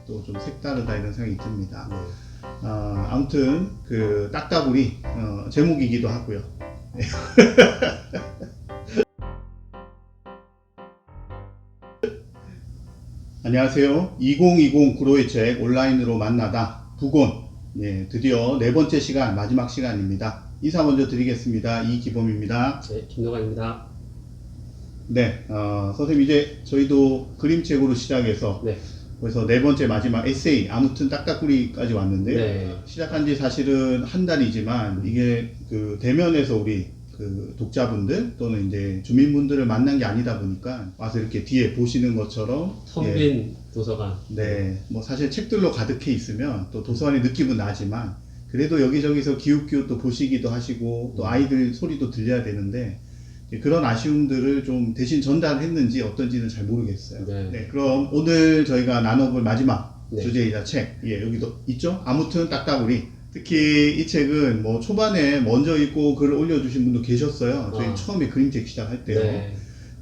또 좀 색다르다 이런 생각이 듭니다. 네. 아무튼 그 딱따구리 제목이기도 하고요. 안녕하세요. 2020 구로의 책 온라인으로 만나다 부곤, 드디어 네 번째 시간, 마지막 시간입니다. 인사 먼저 드리겠습니다. 이기범입니다. 네, 김노관입니다. 네, 선생님 이제 저희도 그림책으로 시작해서 네. 그래서 네 번째 마지막 에세이 아무튼 딱따구리까지 왔는데 네. 시작한 지 사실은 한 달이지만 이게 그 대면에서 우리 그 독자분들 또는 이제 주민분들을 만난 게 아니다 보니까 와서 이렇게 뒤에 보시는 것처럼 텅빈 도서관. 네, 뭐 사실 책들로 가득해 있으면 또 도서관의 느낌은 나지만 그래도 여기저기서 기웃기웃 또 보시기도 하시고 또 아이들 소리도 들려야 되는데 그런 아쉬움들을 좀 대신 전달했는지 어떤지는 잘 모르겠어요. 네. 그럼 오늘 저희가 나눠볼 마지막 네. 주제이자 책, 여기도 있죠? 아무튼 딱따구리. 특히 이 책은 뭐 초반에 먼저 읽고 글을 올려주신 분도 계셨어요. 저희 처음에 그림책 시작할 때요.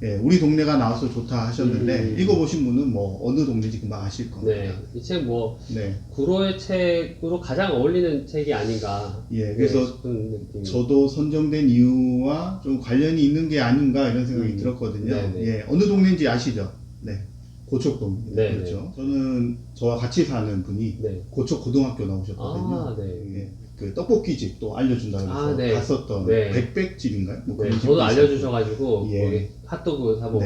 네. 우리 동네가 나와서 좋다 하셨는데 읽어보신 분은 뭐 어느 동네인지 금방 아실 겁니다. 네. 이 책 뭐 네. 구로의 책으로 가장 어울리는 책이 아닌가. 그래서 싶은 느낌이. 저도 선정된 이유와 좀 관련이 있는 게 아닌가 이런 생각이 들었거든요. 네네. 어느 동네인지 아시죠? 네. 고척동. 네네. 그렇죠. 저는 저와 같이 사는 분이 네. 고척 고등학교 나오셨거든요. 아, 네. 그 떡볶이집 또 알려준다고 해서 네. 갔었던 네. 백백집인가요? 뭐 네, 그런 저도 집도 알려주셔가지고 예. 거기 핫도그 사먹고.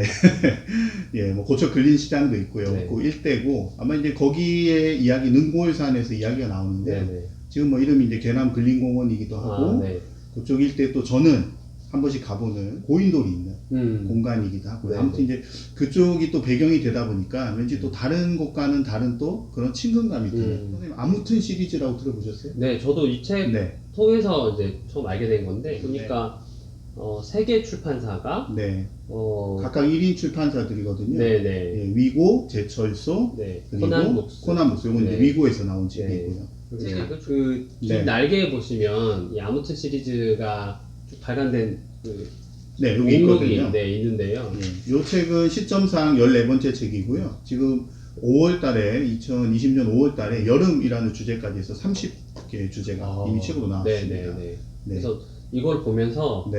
뭐 고척 근린시장도 있고요. 네. 그 일대고 아마 이제 거기에 이야기 능골산에서 이야기가 나오는데 네네. 지금 뭐 이름이 이제 괴남 근린공원이기도 하고 네. 그쪽 일대 또 저는 한 번씩 가보는 고인돌이 있는 공간이기도 하고요. 네네. 아무튼 이제 그쪽이 또 배경이 되다 보니까 왠지 또 다른 곳과는 다른 또 그런 친근감이 들어요. 선생님 아무튼 시리즈라고 들어보셨어요? 네, 저도 이 책 네. 통해서 이제 처음 알게 된 건데 보니까 세 개 출판사가 네. 각각 1인 출판사들이거든요. 네네. 위고, 제철소, 네. 그리고 코난북스. 코난북스. 이건 이제 네. 위고에서 나온 책이고요. 긴 날개에 보시면 이 아무튼 시리즈가 쭉 발간된 그 네, 여기 목록이 있거든요. 있는데요. 이 책은 시점상 14번째 책이고요. 지금 5월달에 2020년 5월달에 여름이라는 주제까지 해서 30개 주제가 이미 책으로 나왔습니다. 네네네. 그래서 이걸 보면서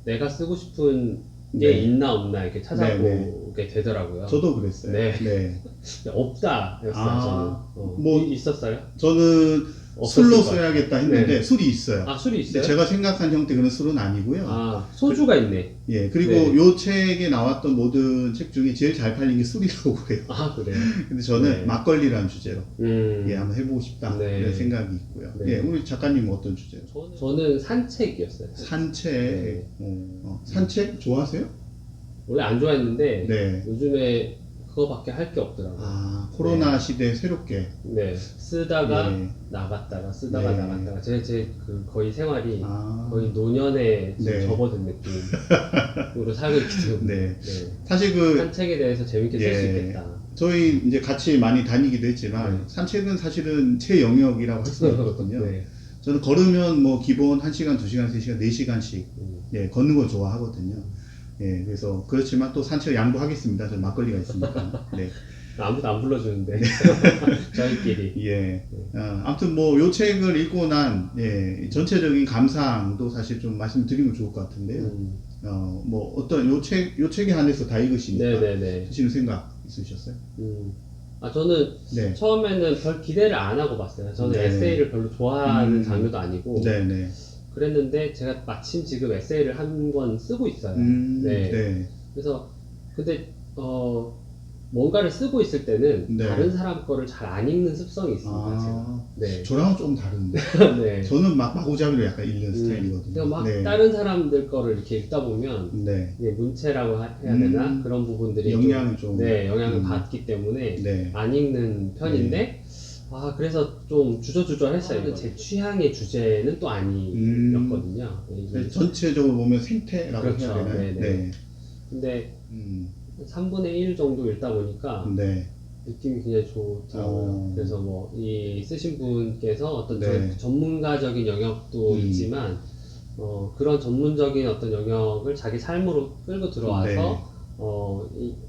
내가 쓰고 싶은 게 있나 없나 이렇게 찾아보게 되더라고요. 저도 그랬어요. 네. 없다였어요. 저는. 뭐 있었어요? 저는 술로 써야겠다 했는데 술이 있어요. 술이 있어요? 제가 생각한 형태 그런 술은 아니고요. 소주가 있네. 그리고 요 책에 나왔던 모든 책 중에 제일 잘 팔린 게 술이라고 그래요. 그래요? 근데 저는 막걸리라는 주제로 한번 해보고 싶다 이런 생각이 있고요. 우리 작가님은 어떤 주제로? 저는 산책이었어요. 산책. 산책 좋아하세요? 원래 안 좋아했는데 요즘에 그거밖에 할 게 없더라고요. 코로나 시대에 새롭게. 쓰다가 나갔다가 쓰다가 나갔다가 제 그 거의 생활이 거의 노년에 접어든 느낌으로 살고 있기 때문에 사실 그 산책에 대해서 재밌게 쓸 수 있겠다. 저희 이제 같이 많이 다니기도 했지만 산책은 사실은 제 영역이라고 할 수가 있거든요. 저는 걸으면 뭐 기본 1시간, 2시간, 3시간, 4시간씩 걷는 걸 좋아하거든요. 그래서 그렇지만 또 산책을 양보하겠습니다. 저는 막걸리가 있으니까. 아무도 안 불러주는데 저희끼리. 아무튼 뭐 요 책을 읽고 난 전체적인 감상도 사실 좀 말씀드리면 좋을 것 같은데요. 뭐 어떤 요 책에 한해서 다 읽으시니까 드시는 생각 있으셨어요? 저는 처음에는 별 기대를 안 하고 봤어요. 저는 에세이를 별로 좋아하는 장르도 아니고. 그랬는데 제가 마침 지금 에세이를 한 권 쓰고 있어요. 그래서 근데 뭔가를 쓰고 있을 때는 다른 사람 거를 잘 안 읽는 습성이 있습니다. 제가. 저랑은 조금 다른데. 저는 막 마구잡이로 약간 읽는 스타일이거든요. 그러니까 막 다른 사람들 거를 이렇게 읽다 보면 문체라고 해야 되나 그런 부분들이 영향을 영향을 받기 때문에 안 읽는 편인데. 그래서 좀 주저주저했어요. 제 취향의 주제는 또 아니었거든요. 전체적으로 보면 생태라고 해야 되나요? 근데 3분의 1 정도 읽다 보니까 느낌이 굉장히 좋더라고요. 그래서 뭐 이 쓰신 분께서 어떤 전문가적인 영역도 있지만 그런 전문적인 어떤 영역을 자기 삶으로 끌고 들어와서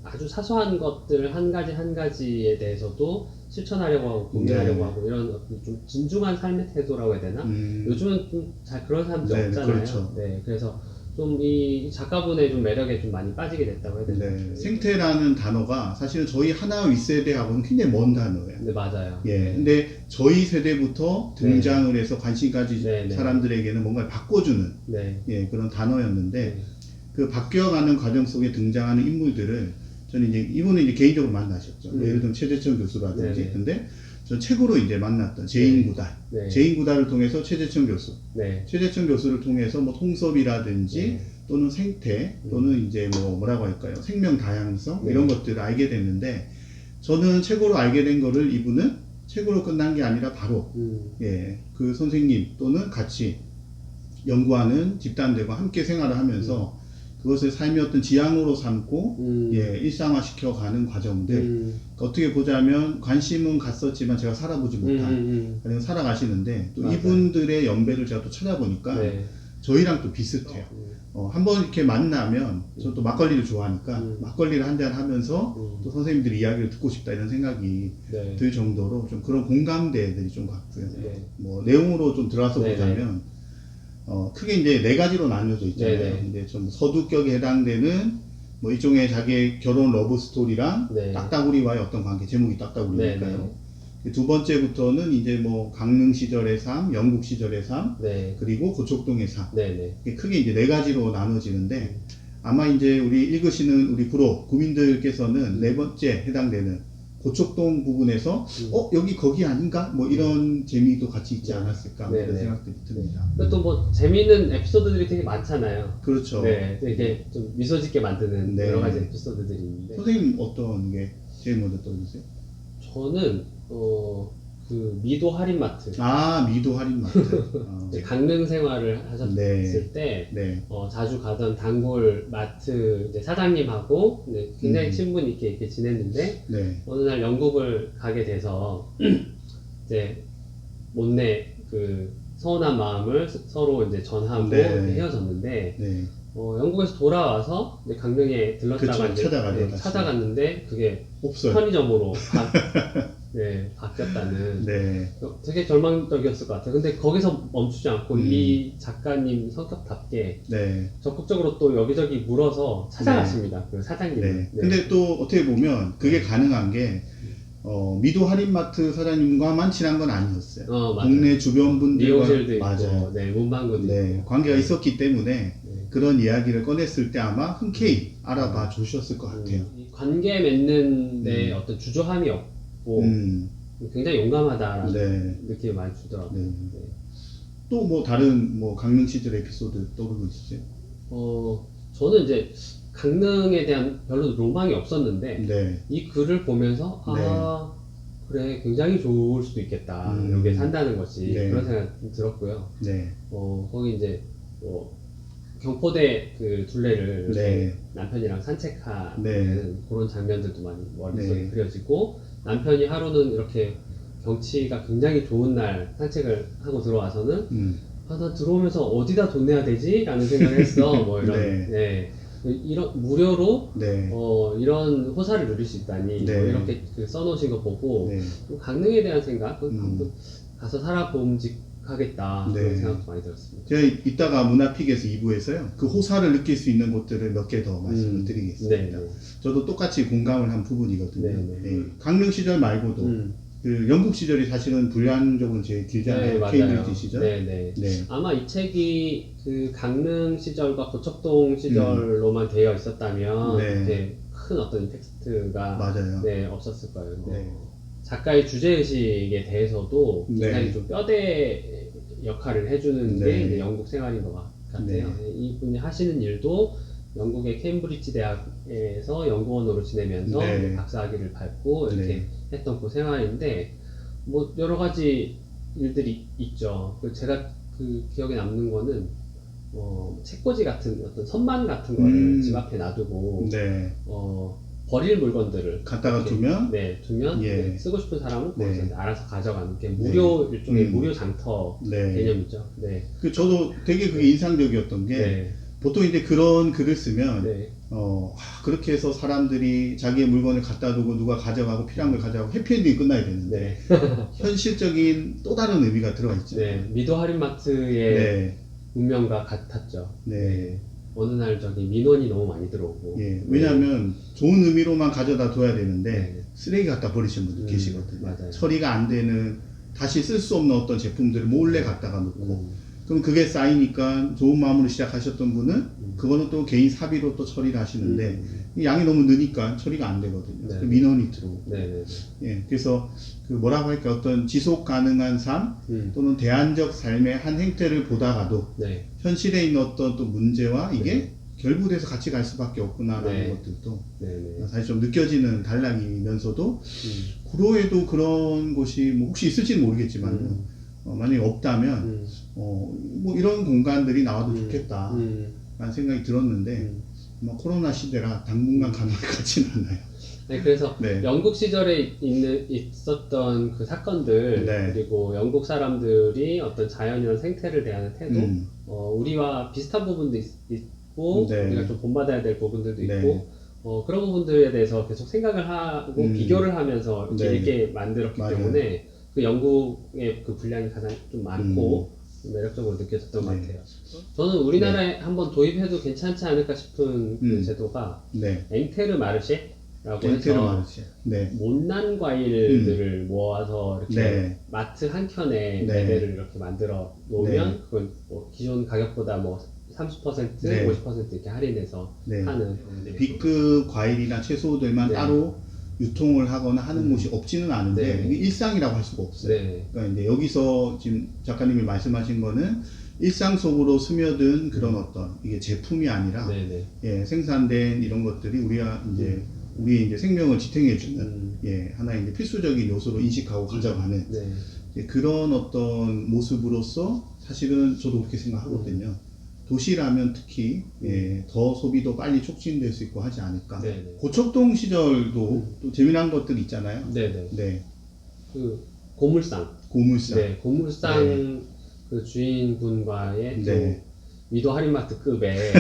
아주 사소한 것들 한 가지에 대해서도 실천하려고 하고 고민하려고 하고 이런 좀 진중한 삶의 태도라고 해야 되나? 요즘은 좀 잘 그런 사람들이 없잖아요. 그렇죠. 네, 그래서 좀 이 작가분의 좀 매력에 좀 많이 빠지게 됐다고 해야 되나? 네, 생태라는 단어가 사실은 저희 하나 윗세대하고는 굉장히 먼 단어예요. 네, 맞아요. 예, 근데 저희 세대부터 등장을 해서 관심 가진 사람들에게는 뭔가를 바꿔주는 예, 그런 단어였는데 그 바뀌어가는 과정 속에 등장하는 인물들을 저는 이제 이분은 이제 개인적으로 만나셨죠. 예를 들면 최재천 교수라든지. 근데 전 책으로 이제 만났던 제인구달, 제인구달을 통해서 최재천 교수, 최재천 교수를 통해서 뭐 통섭이라든지 또는 생태 또는 이제 뭐라고 할까요? 생명 다양성 이런 것들을 알게 됐는데 저는 책으로 알게 된 거를 이분은 책으로 끝난 게 아니라 바로 예, 그 선생님 또는 같이 연구하는 집단들과 함께 생활을 하면서 그것을 삶의 어떤 지향으로 삼고 예, 일상화시켜 가는 과정들 어떻게 보자면 관심은 갔었지만 제가 살아보지 못한 아니면 살아가시는데 또 맞아요. 이분들의 연배를 제가 또 찾아보니까 저희랑 또 비슷해요. 한번 이렇게 만나면 저는 또 막걸리를 좋아하니까 막걸리를 한잔 하면서 또 선생님들 이야기를 듣고 싶다 이런 생각이 들 정도로 좀 그런 공감대들이 좀 같고요. 뭐 내용으로 좀 들어가서 보자면 크게 이제 4가지로 나뉘어져 있잖아요. 근데 좀 서두격에 해당되는 뭐 일종의 자기의 결혼 러브 스토리랑 딱따구리와의 어떤 관계, 제목이 딱따구리니까요. 두 번째부터는 이제 뭐 강릉 시절의 삶, 영국 시절의 삶, 그리고 고척동의 삶. 크게 이제 4가지로 나눠지는데 아마 이제 우리 읽으시는 우리 구민들께서는 4번째 해당되는 고척동 부분에서 여기 거기 아닌가? 뭐 이런 재미도 같이 있지 않았을까? 그런 생각들이 듭니다. 또 뭐 재미있는 에피소드들이 되게 많잖아요. 그렇죠. 네, 되게 좀 미소 짓게 만드는 여러 가지 에피소드들이 있는데. 선생님 어떤 게 제일 먼저 떠오르세요? 저는 그 미도 할인마트. 미도 할인마트. 강릉 생활을 하셨을 때 자주 가던 단골 마트 이제 사장님하고 굉장히 친분 있게 이렇게 지냈는데 어느 날 영국을 가게 돼서 이제 못내 그 서운한 마음을 서로 이제 전하고 헤어졌는데 영국에서 돌아와서 이제 강릉에 들렀다가 찾아갔는데 그게 없어요. 편의점으로 바뀌었다는 되게 절망적이었을 것 같아요. 근데 거기서 멈추지 않고 이 작가님 성격답게 적극적으로 또 여기저기 물어서 찾아갔습니다. 그 사장님을. 근데 또 어떻게 보면 그게 가능한 게 미도 할인마트 사장님과만 친한 건 아니었어요. 동네 주변 분들과 미용실도 있고, 문방구도 있고 관계가 있었기 때문에 그런 이야기를 꺼냈을 때 아마 흔쾌히 알아봐 주셨을 것 같아요. 관계 맺는 데 어떤 주저함이 없고 굉장히 용감하다라는 느낌을 많이 주더라고요. 또 뭐 다른 뭐 강릉 시절 에피소드 떠오르고 있으세요? 저는 이제 강릉에 대한 별로 로망이 없었는데 이 글을 보면서 그래 굉장히 좋을 수도 있겠다 여기에 산다는 것이 그런 생각이 들었고요. 거기 이제 경포대 그 둘레를 남편이랑 산책하는 그런 장면들도 많이 머릿속에 그려지고 남편이 하루는 이렇게 경치가 굉장히 좋은 날 산책을 하고 들어와서는 나 들어오면서 어디다 돈 내야 되지? 라는 생각을 했어. 뭐 이런 이런 무료로 이런 호사를 누릴 수 있다니 뭐 이렇게 써놓으신 거 보고 강릉에 대한 생각 가서 살아봄직하겠다 그런 생각도 많이 들었습니다. 제가 이따가 문화픽에서 2부에서요 그 호사를 느낄 수 있는 곳들을 몇 개 더 말씀을 드리겠습니다. 저도 똑같이 공감을 한 부분이거든요. 강릉 시절 말고도 그 영국 시절이 사실은 분량적으로 제일 길잖아요. 케임브리지 시절. 아마 이 책이 그 강릉 시절과 고척동 시절로만 되어 있었다면 큰 어떤 임팩트가 없었을 거예요. 작가의 주제의식에 대해서도 굉장히 좀 뼈대 역할을 해주는 게 이제 영국 생활인 것 같아요. 이분이 하시는 일도 영국의 케임브리지 대학에서 연구원으로 지내면서 박사학위를 밟고 이렇게 했던 그 생활인데 뭐 여러 가지 일들이 있죠. 제가 그 기억에 남는 거는 책꽂이 같은 어떤 선반 같은 거를 집 앞에 놔두고 버릴 물건들을 갖다가 두면 쓰고 싶은 사람은 거기서 알아서 가져가는 게 무료 일종의 무료 장터 개념이죠. 저도 되게 그게 인상적이었던 게 보통 이제 그런 글을 쓰면 네. 그렇게 해서 사람들이 자기의 물건을 갖다 두고 누가 가져가고 필요한 걸 가져가고 해피엔딩이 끝나야 되는데 현실적인 또 다른 의미가 들어가 있죠. 네, 미도 할인마트의 운명과 같았죠. 네. 어느 날 저기 민원이 너무 많이 들어오고. 왜냐하면 좋은 의미로만 가져다 둬야 되는데 쓰레기 갖다 버리시는 분들 계시거든요. 맞아요. 처리가 안 되는 다시 쓸 수 없는 어떤 제품들을 몰래 갖다가 놓고 그럼 그게 쌓이니까 좋은 마음으로 시작하셨던 분은 그거는 또 개인 사비로 또 처리를 하시는데 양이 너무 느니까 처리가 안 되거든요. 그 민원이 들어오고. 그래서 그 뭐라고 할까 어떤 지속 가능한 삶 또는 대안적 삶의 한 행태를 보다가도 현실에 있는 어떤 또 문제와 이게 결부돼서 같이 갈 수밖에 없구나라는 것들도 사실 좀 느껴지는 단락이면서도 구로에도 그런 곳이 뭐 혹시 있을지는 모르겠지만 만약에 없다면 뭐 이런 공간들이 나와도 좋겠다 라는 생각이 들었는데 코로나 시대라 당분간 가능할 것 같지는 않아요. 네, 그래서 영국 시절에 있었던 그 사건들 그리고 영국 사람들이 어떤 자연이나 생태를 대하는 태도 우리와 비슷한 부분도 있고 우리가 좀 본받아야 될 부분들도 있고 그런 부분들에 대해서 계속 생각을 하고 비교를 하면서 이렇게 읽게 만들었기 때문에 그 영국의 그 분량이 가장 좀 많고 매력적으로 느껴졌던 것 같아요. 저는 우리나라에 한번 도입해도 괜찮지 않을까 싶은 그 제도가 엥테르 마르쉐라고 해서 못난 과일들을 모아서 이렇게 마트 한 켠에 매매를 이렇게 만들어 놓으면 그건 뭐 기존 가격보다 뭐 30%, 50% 이렇게 할인해서 하는 B급 과일이나 채소들만 따로 유통을 하거나 하는 곳이 없지는 않은데 이게 일상이라고 할 수가 없어요. 그러니까 이제 여기서 지금 작가님이 말씀하신 거는 일상 속으로 스며든 그런 어떤 이게 제품이 아니라 생산된 이런 것들이 우리의 이제 생명을 지탱해주는 하나의 이제 필수적인 요소로 인식하고 가져가는 그런 어떤 모습으로서 사실은 저도 그렇게 생각하거든요. 도시라면 특히 더 소비도 빨리 촉진될 수 있고 하지 않을까. 고척동 시절도 또 재미난 것들 있잖아요. 그 고물상. 고물상 그 주인분과의 또 미도 할인마트급의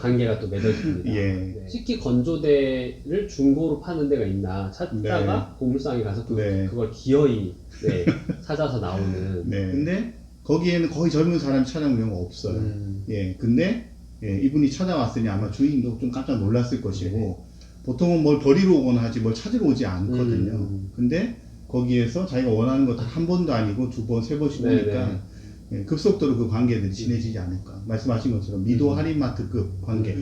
관계가 또 맺어집니다. 식기 건조대를 중고로 파는 데가 있나 찾다가 고물상에 가서 그걸 기어이 찾아서 나오는. 근데 거기에는 거의 젊은 사람이 찾아온 경우가 없어요. 근데 이분이 찾아왔으니 아마 주인도 좀 깜짝 놀랐을 것이고 보통은 뭘 버리러 오거나 하지 뭘 찾으러 오지 않거든요. 근데 거기에서 자기가 원하는 것들 한 번도 아니고 두 번, 세 번씩 오니까 급속도로 그 관계들이 친해지지 않을까. 말씀하신 것처럼 미도 할인마트급 관계.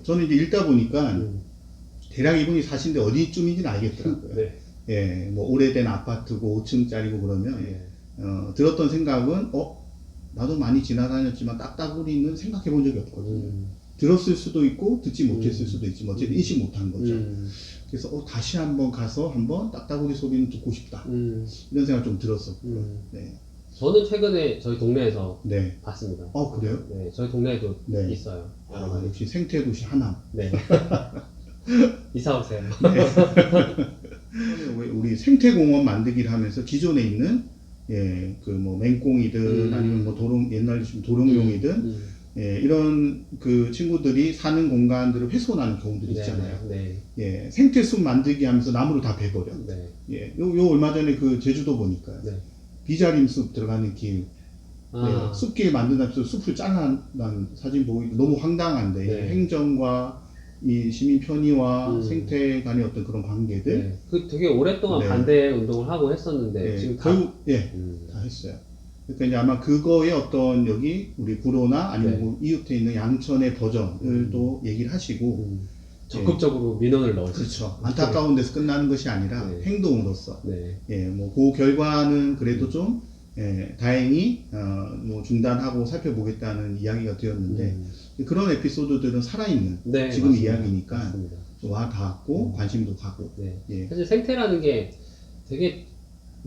저는 이제 읽다 보니까 대략 이분이 사신데 어디쯤인지는 알겠더라고요. 뭐 오래된 아파트고 5층짜리고 그러면 들었던 생각은 나도 많이 지나다녔지만 딱따구리는 생각해 본 적이 없거든요. 들었을 수도 있고 듣지 못했을 수도 있지만 어쨌든 인식 못한 거죠. 그래서 다시 한번 가서 한번 딱따구리 소리는 듣고 싶다 이런 생각 좀 들었었고요. 저는 최근에 저희 동네에서 봤습니다. 그래요? 저희 동네에도 있어요. 역시 생태도시 하남. 이사 오세요. 우리 생태공원 만들기를 하면서 기존에 있는 그 뭐 맹꽁이든 아니면 뭐 옛날 도롱뇽이든 이런 그 친구들이 사는 공간들을 훼손하는 경우들이 있잖아요. 생태숲 만들기 하면서 나무를 다 베버려. 요 얼마 전에 그 제주도 보니까요. 비자림 숲 들어가는 길, 숲길 만든다면서 숲을 잘라난 사진 보고 너무 황당한데 행정과 이 시민 편의와 생태 간의 어떤 그런 관계들 그 되게 오랫동안 반대 운동을 하고 했었는데 지금 결국 다 했어요. 그러니까 이제 아마 그거의 어떤 여기 우리 구로나 아니면 뭐 이웃에 있는 양천의 버전을 또 얘기를 하시고 적극적으로 민원을 넣으시죠. 그렇죠. 안타까운 데서 끝나는 것이 아니라 행동으로서 뭐 그 결과는 그래도 좀 다행히 뭐 중단하고 살펴보겠다는 이야기가 되었는데 그런 에피소드들은 살아있는 지금 맞습니다. 이야기니까 맞습니다. 와 닿았고 관심도 가고 사실 생태라는 게 되게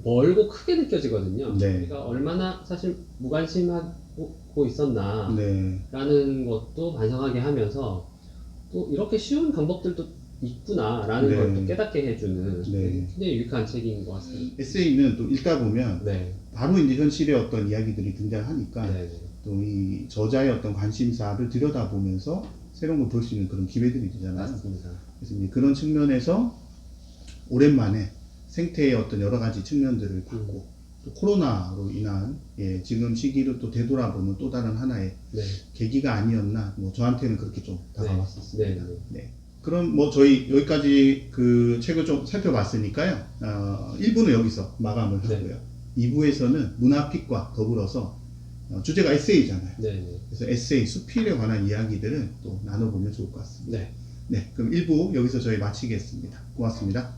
멀고 크게 느껴지거든요. 우리가 얼마나 사실 무관심하고 있었나 라는 것도 반성하게 하면서 또 이렇게 쉬운 방법들도 있구나 라는 걸 또 깨닫게 해주는 굉장히 유익한 책인 것 같습니다. 에세이는 또 읽다 보면 바로 이제 현실의 어떤 이야기들이 등장하니까 또 또 이 저자의 어떤 관심사를 들여다보면서 새로운 걸 볼 수 있는 그런 기회들이 되잖아요. 맞습니다. 그래서 이제 그런 측면에서 오랜만에 생태의 어떤 여러 가지 측면들을 봤고 또 코로나로 인한 지금 시기를 또 되돌아보는 또 다른 하나의 네. 계기가 아니었나 뭐 저한테는 그렇게 좀 다가왔었습니다. 네. 네. 그럼 뭐 저희 여기까지 그 책을 좀 살펴봤으니까요. 1부는 여기서 마감을 하고요. 2부에서는 문화픽과 더불어서 주제가 에세이잖아요. 그래서 에세이, 수필에 관한 이야기들을 또 나눠보면 좋을 것 같습니다. 네, 그럼 1부 여기서 저희 마치겠습니다. 고맙습니다.